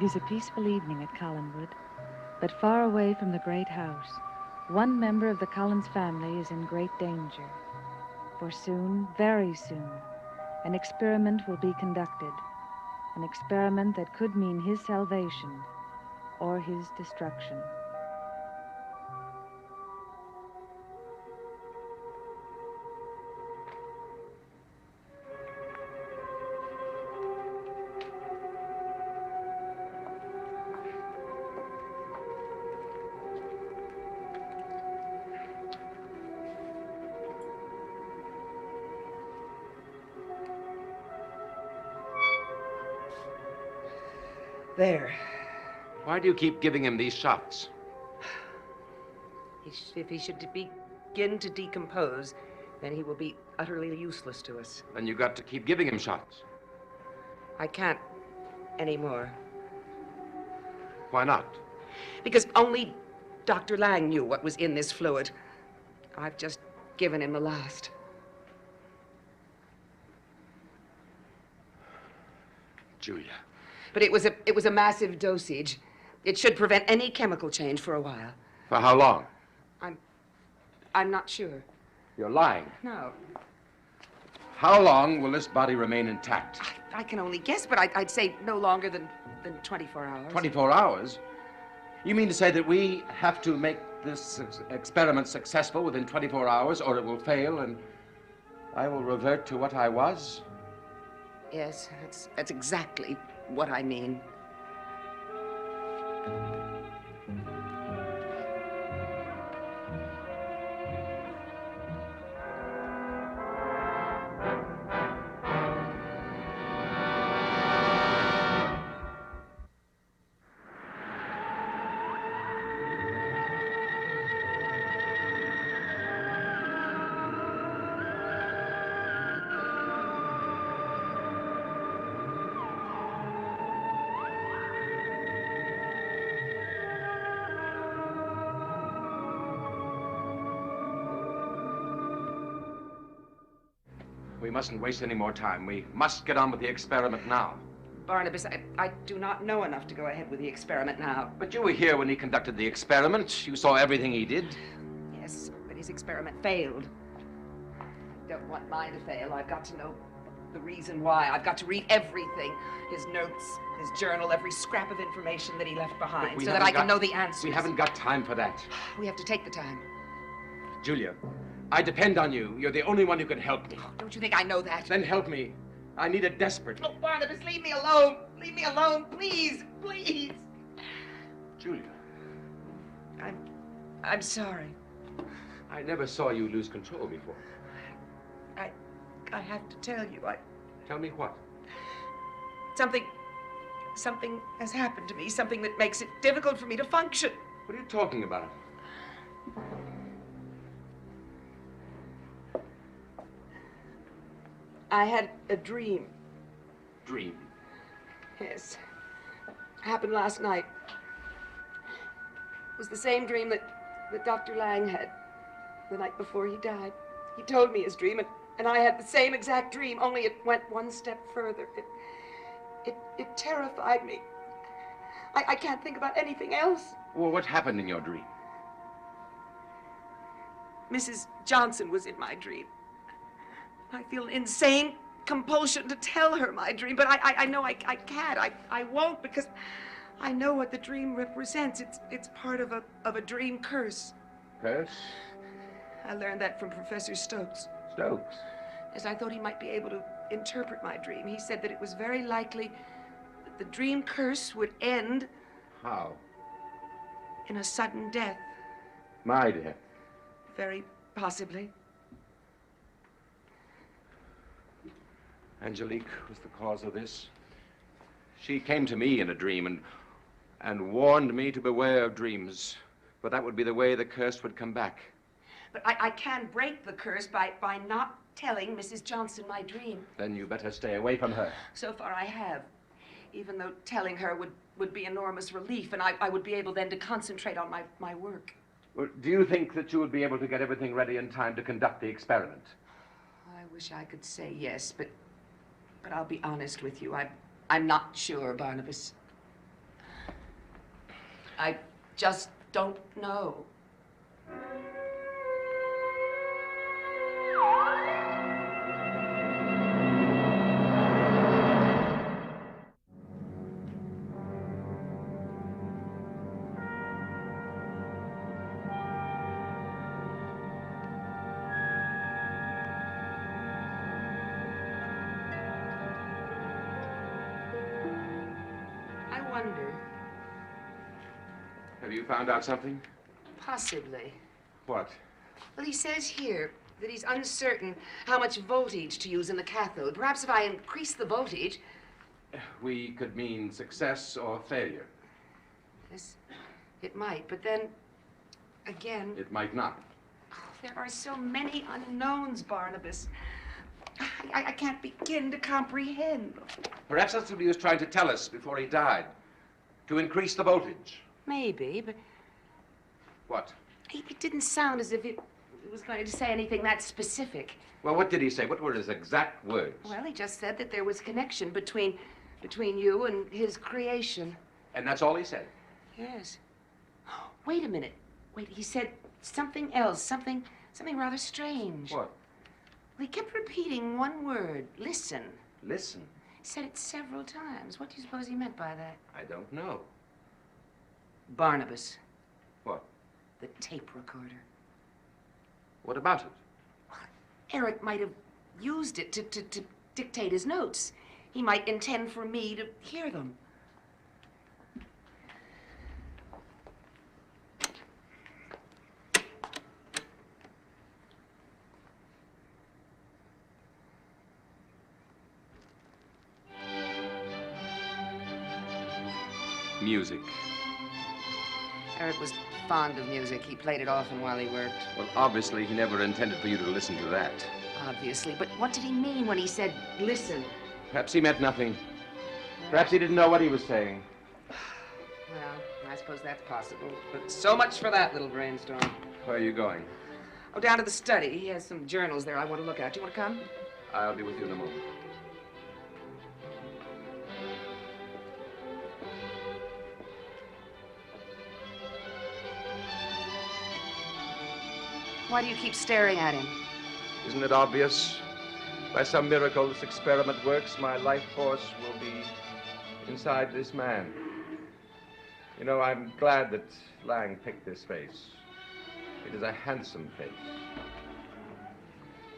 It is a peaceful evening at Collinwood, but far away from the great house, one member of the Collins family is in great danger. For soon, very soon, an experiment will be conducted, an experiment that could mean his salvation or his destruction. There. Why do you keep giving him these shots? If he should begin to decompose, then he will be utterly useless to us. Then you got to keep giving him shots. I can't anymore. Why not? Because only Dr. Lang knew what was in this fluid. I've just given him the last. Julia. But it was a massive dosage. It should prevent any chemical change for a while. For how long? I'm not sure. You're lying. No. How long will this body remain intact? I can only guess, but I'd say no longer than 24 hours. 24 hours? You mean to say that we have to make this experiment successful within 24 hours, or it will fail and I will revert to what I was? Yes, that's exactly what I mean. We mustn't waste any more time. We must get on with the experiment now. Barnabas, I do not know enough to go ahead with the experiment now. But you were here when he conducted the experiment. You saw everything he did. Yes, but his experiment failed. I don't want mine to fail. I've got to know the reason why. I've got to read everything. His notes, his journal, every scrap of information that he left behind, so that I can know the answers. We haven't got time for that. We have to take the time. Julia, I depend on you. You're the only one who can help me. Oh, don't you think I know that? Then help me. I need it desperately. Oh, Barnabas, leave me alone. Leave me alone, please, please. Julia. I'm sorry. I never saw you lose control before. I have to tell you, Tell me what? Something has happened to me, something that makes it difficult for me to function. What are you talking about? I had a dream. Dream? Yes. Happened last night. It was the same dream that Dr. Lang had the night before he died. He told me his dream, and I had the same exact dream, only it went one step further. It terrified me. I can't think about anything else. Well, what happened in your dream? Mrs. Johnson was in my dream. I feel an insane compulsion to tell her my dream, but I know I can't. I won't, because I know what the dream represents. It's part of a dream curse. Curse? I learned that from Professor Stokes. Stokes? As I thought he might be able to interpret my dream. He said that it was very likely that the dream curse would end... How? In a sudden death. My death? Very possibly. Angelique was the cause of this. She came to me in a dream and warned me to beware of dreams, for that would be the way the curse would come back. But I can break the curse by not telling Mrs. Johnson my dream. Then you better stay away from her. So far I have, even though telling her would be enormous relief, and I would be able then to concentrate on my work. Well, do you think that you would be able to get everything ready in time to conduct the experiment? I wish I could say yes, but I'll be honest with you. I'm not sure, Barnabas. I just don't know. I wonder, Have you found out something? possibly. What? Well, he says here that he's uncertain how much voltage to use in the cathode. Perhaps if I increase the voltage. We could mean success or failure. Yes, it might, but then again. It might not. Oh, there are so many unknowns, Barnabas. I can't begin to comprehend. Perhaps that's what he was trying to tell us before he died. To increase the voltage. Maybe, but What? it didn't sound as if it was going to say anything that specific. Well, what did he say? What were his exact words? Well, he just said that there was connection between you and his creation. And that's all he said? Yes. Wait a minute. Wait, he said something else, something rather strange. What? He kept repeating one word, listen. Listen. He said it several times. What do you suppose he meant by that? I don't know. Barnabas. What? The tape recorder. What about it? Eric might have used it to dictate his notes. He might intend for me to hear them. Music. Eric was fond of music. He played it often while he worked. Well, obviously, he never intended for you to listen to that. Obviously. But what did he mean when he said, listen? Perhaps he meant nothing. Perhaps he didn't know what he was saying. Well, I suppose that's possible. But so much for that little brainstorm. Where are you going? Oh, down to the study. He has some journals there I want to look at. Do you want to come? I'll be with you in a moment. Why do you keep staring at him? Isn't it obvious? By some miracle, this experiment works. My life force will be inside this man. You know, I'm glad that Lang picked this face. It is a handsome face.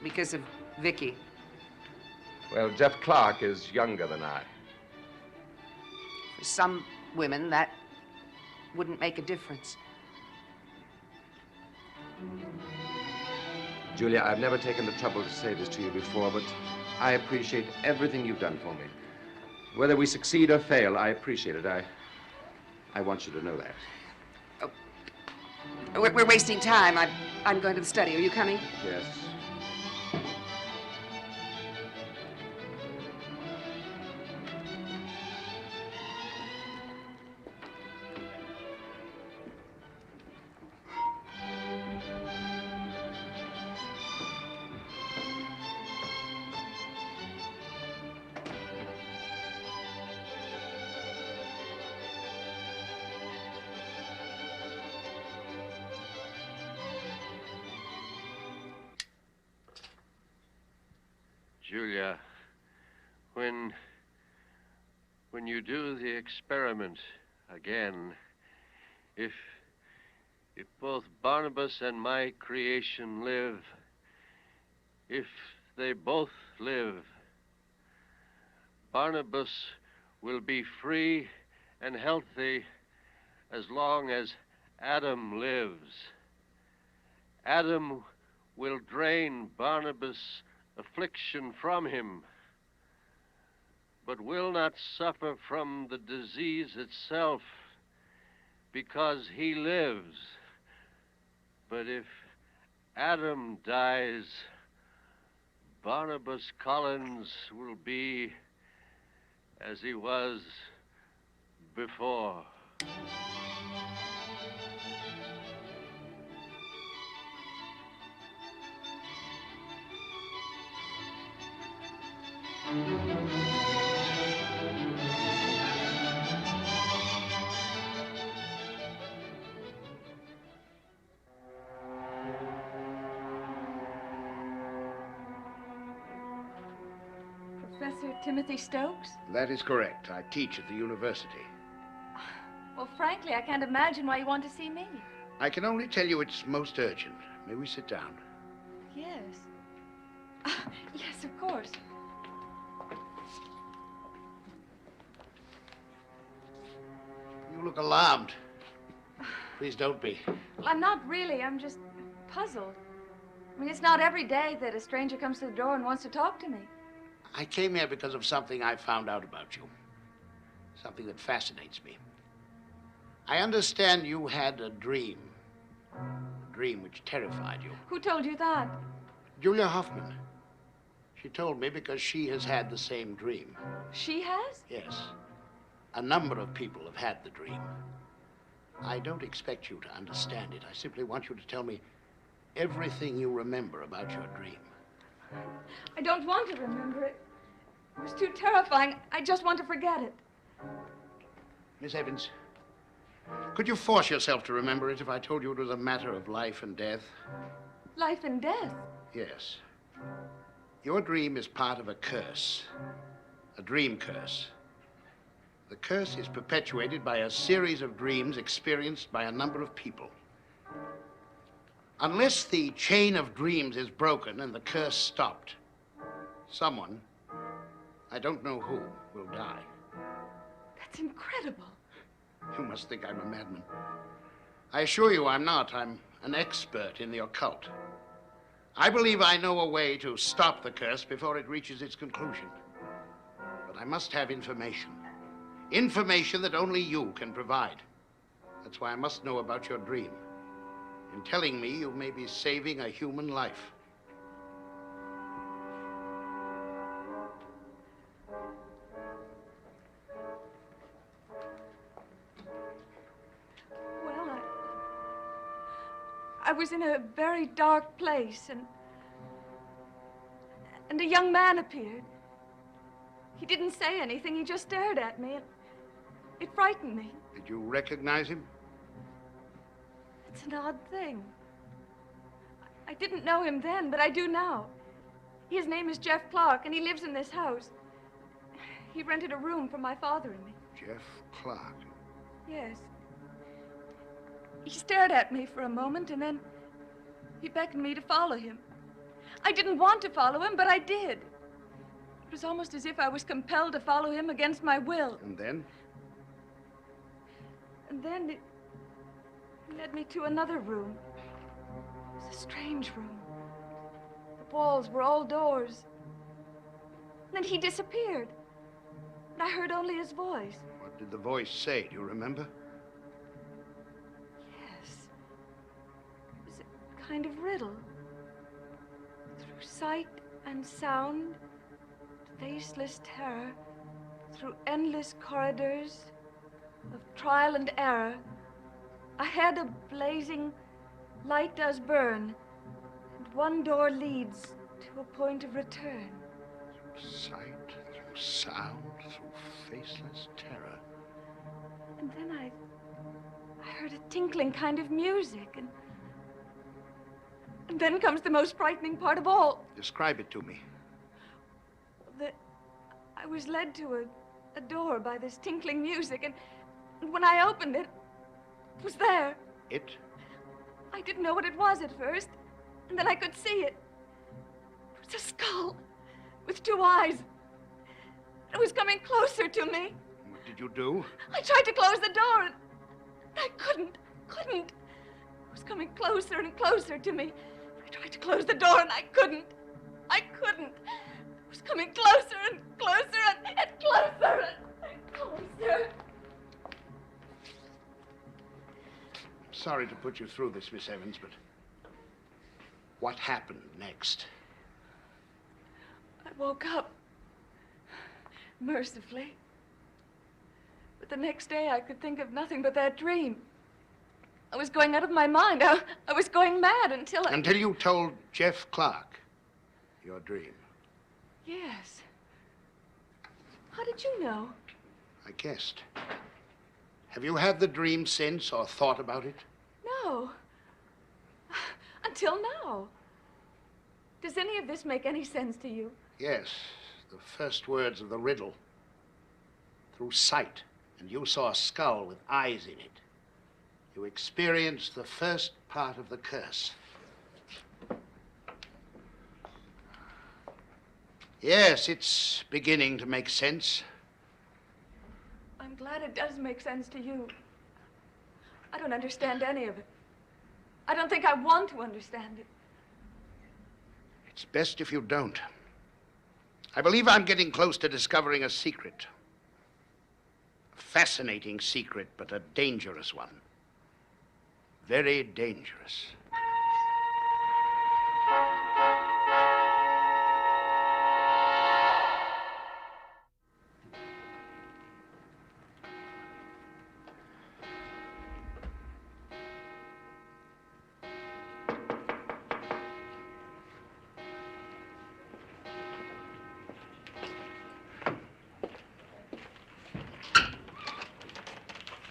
Because of Vicky. Well, Jeff Clark is younger than I. For some women, that wouldn't make a difference. Julia, I've never taken the trouble to say this to you before, but I appreciate everything you've done for me. Whether we succeed or fail, I appreciate it. I want you to know that. Oh. We're wasting time. I'm going to the study. Are you coming? Yes. Julia, when you do the experiment again, if both Barnabas and my creation live, if they both live, Barnabas will be free and healthy as long as Adam lives. Adam will drain Barnabas' affliction from him, but will not suffer from the disease itself because he lives. But if Adam dies, Barnabas Collins will be as he was before. Professor Timothy Stokes? That is correct. I teach at the university. Well, frankly, I can't imagine why you want to see me. I can only tell you it's most urgent. May we sit down? Yes. Yes, of course. You look alarmed. Please don't be. Well, I'm not really. I'm just puzzled. I mean, it's not every day that a stranger comes to the door and wants to talk to me. I came here because of something I found out about you. Something that fascinates me. I understand you had a dream. A dream which terrified you. Who told you that? Julia Hoffman. She told me because she has had the same dream. She has? Yes. A number of people have had the dream. I don't expect you to understand it. I simply want you to tell me everything you remember about your dream. I don't want to remember it. It was too terrifying. I just want to forget it. Miss Evans, could you force yourself to remember it if I told you it was a matter of life and death? Life and death? Yes. Your dream is part of a curse. A dream curse. The curse is perpetuated by a series of dreams experienced by a number of people. Unless the chain of dreams is broken and the curse stopped, someone, I don't know who, will die. That's incredible. You must think I'm a madman. I assure you I'm not. I'm an expert in the occult. I believe I know a way to stop the curse before it reaches its conclusion. But I must have information. Information that only you can provide. That's why I must know about your dream. In telling me, you may be saving a human life. Well, I was in a very dark place, and a young man appeared. He didn't say anything. He just stared at me, and it frightened me. Did you recognize him? It's an odd thing. I didn't know him then, but I do now. His name is Jeff Clark, and he lives in this house. He rented a room for my father and me. Jeff Clark. Yes. He stared at me for a moment, and then he beckoned me to follow him. I didn't want to follow him, but I did. It was almost as if I was compelled to follow him against my will. And then? And then he led me to another room. It was a strange room. The walls were all doors. Then he disappeared. And I heard only his voice. What did the voice say? Do you remember? Yes. It was a kind of riddle. Through sight and sound, faceless terror, through endless corridors of trial and error, ahead a blazing light does burn, and one door leads to a point of return. Through sight, through sound, through faceless terror. And then I heard a tinkling kind of music, and then comes the most frightening part of all. Describe it to me. I was led to a door by this tinkling music, and when I opened it, it was there. It? I didn't know what it was at first, and then I could see it. It was a skull with two eyes. It was coming closer to me. What did you do? I tried to close the door, and I couldn't. It was coming closer and closer to me. I tried to close the door, and I couldn't. It was coming closer and closer and closer and closer. Sorry to put you through this, Miss Evans, but what happened next? I woke up, mercifully. But the next day, I could think of nothing but that dream. I was going out of my mind. I was going mad until Until you told Jeff Clark your dream. Yes. How did you know? I guessed. Have you had the dream since or thought about it? No. Until now. Does any of this make any sense to you? Yes. the first words of the riddle through sight, and you saw a skull with eyes in it. You experienced the first part of the curse. Yes, it's beginning to make sense. I'm glad it does make sense to you. I don't understand any of it. I don't think I want to understand it. It's best if you don't. I believe I'm getting close to discovering a secret. A fascinating secret, but a dangerous one. Very dangerous.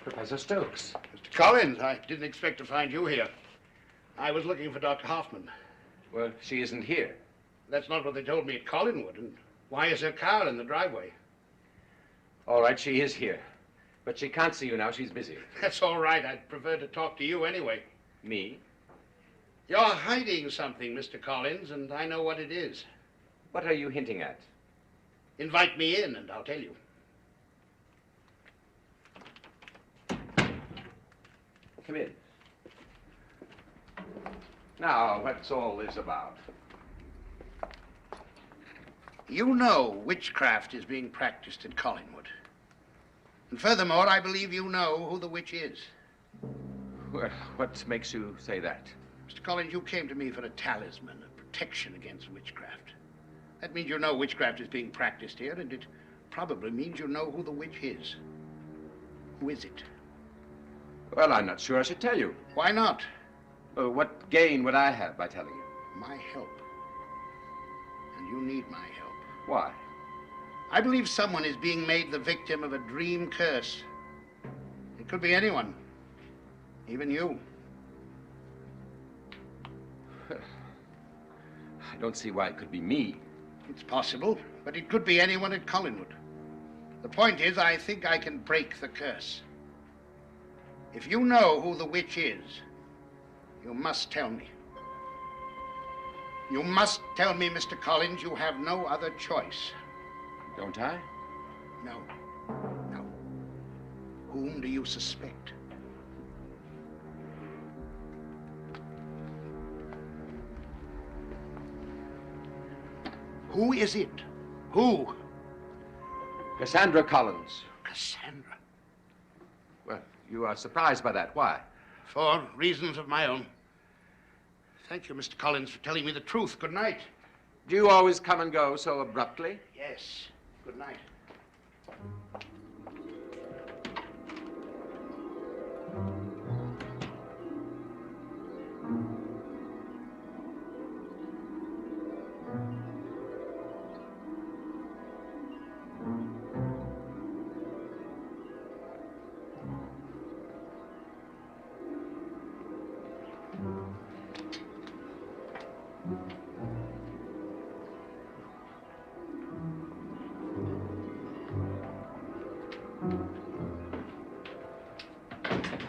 Professor Stokes. Mr. Collins, I didn't expect to find you here. I was looking for Dr. Hoffman. Well, she isn't here. That's not what they told me at Collinwood. And why is her car in the driveway? All right, she is here. But she can't see you now. She's busy. That's all right. I'd prefer to talk to you anyway. Me? You're hiding something, Mr. Collins, and I know what it is. What are you hinting at? Invite me in, and I'll tell you. Come in. Now, what's all this about? You know witchcraft is being practiced at Collinwood. And furthermore, I believe you know who the witch is. Well, what makes you say that? Mr. Collins, you came to me for a talisman, a protection against witchcraft. That means you know witchcraft is being practiced here, and it probably means you know who the witch is. Who is it? Well, I'm not sure I should tell you. Why not? What gain would I have by telling you? My help. And you need my help. Why? I believe someone is being made the victim of a dream curse. It could be anyone. Even you. I don't see why it could be me. It's possible, but it could be anyone at Collinwood. The point is, I think I can break the curse. If you know who the witch is, you must tell me. You must tell me, Mr. Collins, you have no other choice. Don't I? No. No. Whom do you suspect? Who is it? Who? Cassandra Collins. Cassandra. Well, you are surprised by that. Why? For reasons of my own. Thank you, Mr. Collins, for telling me the truth. Good night. Do you always come and go so abruptly? Yes. Good night.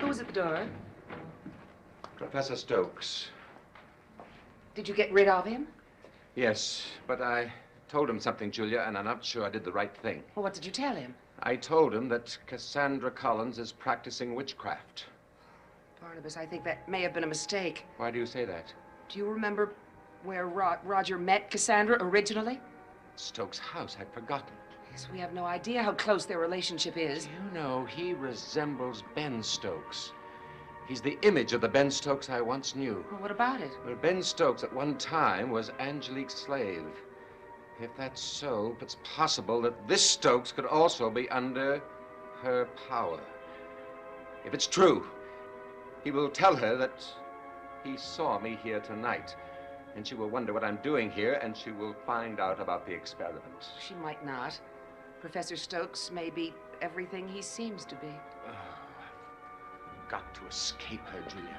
Who's at the door? Professor Stokes. Did you get rid of him? Yes, but I told him something, Julia, and I'm not sure I did the right thing. Well, what did you tell him? I told him that Cassandra Collins is practicing witchcraft. Barnabas, I think that may have been a mistake. Why do you say that? Do you remember where Roger met Cassandra originally? Stokes' house. I'd forgotten. Yes, we have no idea how close their relationship is. You know, he resembles Ben Stokes. He's the image of the Ben Stokes I once knew. Well, what about it? Well, Ben Stokes at one time was Angelique's slave. If that's so, it's possible that this Stokes could also be under her power. If it's true, he will tell her that he saw me here tonight. And she will wonder what I'm doing here, and she will find out about the experiment. She might not. Professor Stokes may be everything he seems to be. I've got to escape her, Julia.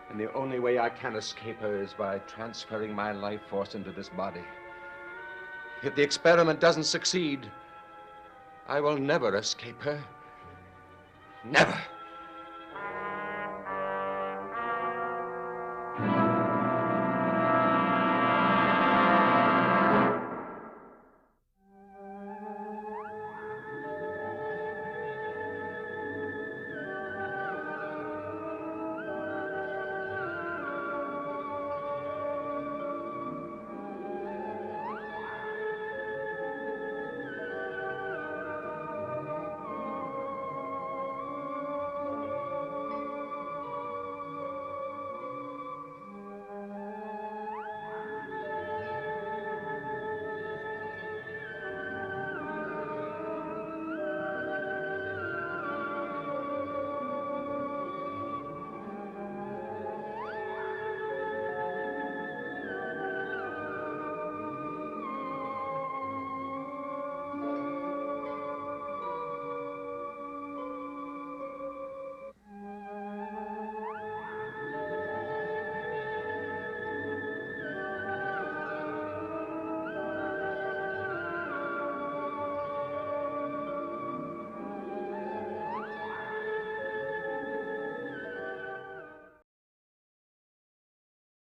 And the only way I can escape her is by transferring my life force into this body. If the experiment doesn't succeed, I will never escape her. Never.